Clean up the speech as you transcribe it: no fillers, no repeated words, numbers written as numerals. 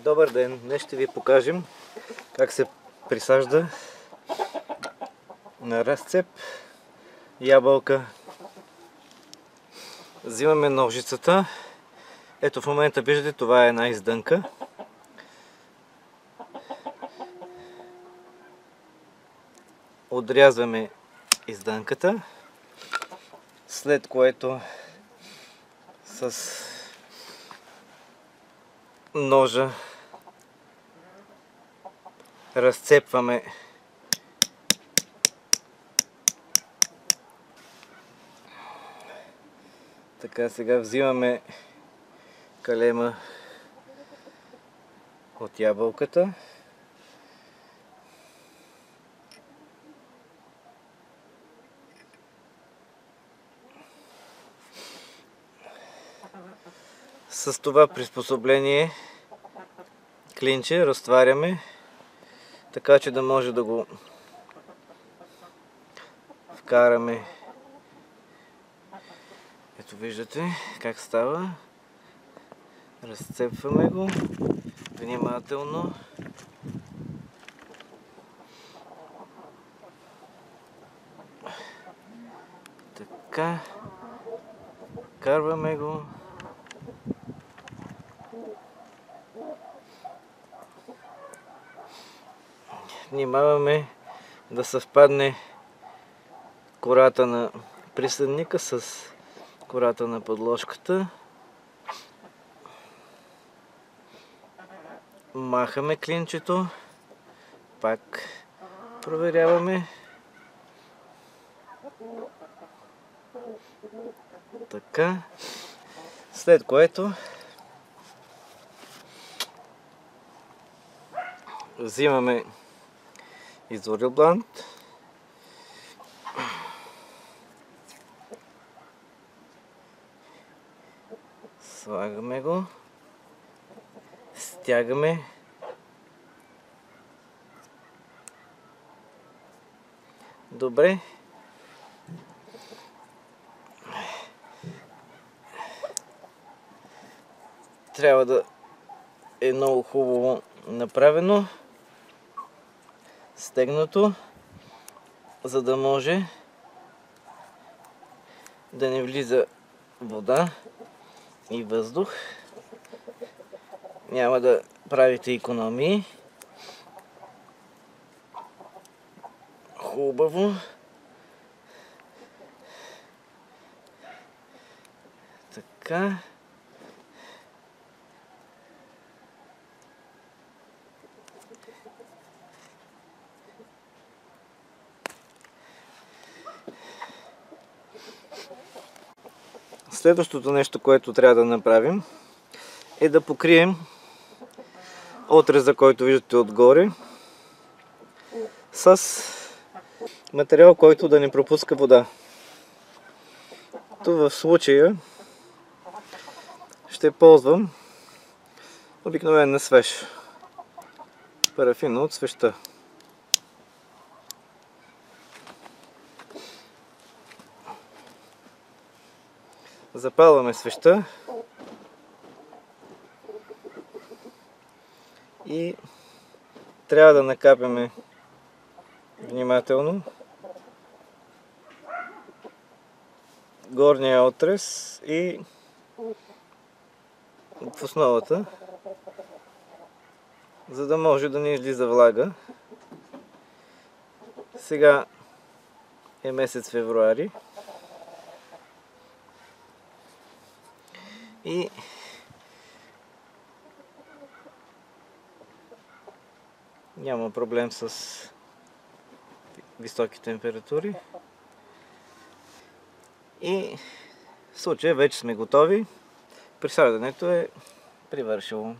Добър ден! Днес ще ви покажем как се присажда на разцеп ябълка. Взимаме ножицата. Ето в момента виждате, това е една издънка. Отрязваме издънката, след което с ножа разцепваме така. Сега взимаме калема от ябълката. С това приспособление клинче разтваряме, така че да може да го вкараме. Ето виждате как става. Разцепваме го внимателно. Така. Вкарваме го. Внимаваме да съвпадне кората на присъдника с кората на подложката. Махаме клинчето. Пак проверяваме. Така. След което взимаме изворил блант. Слагаме го. Стягаме. Добре. Трябва да е много хубаво направено, стегнато, за да може да не влиза вода и въздух. Няма да правите икономии. Хубаво. Така. Следващото нещо, което трябва да направим, е да покрием отреза, който виждате отгоре, с материал, който да не пропуска вода. То в случая ще ползвам обикновена свеж парафина от свеща. Запалваме свеща и трябва да накапяме внимателно горния отрез и в основата, за да може да не излиза влага. Сега е месец февруари и няма проблем с високи температури. И в случая вече сме готови. Присаждането е привършило.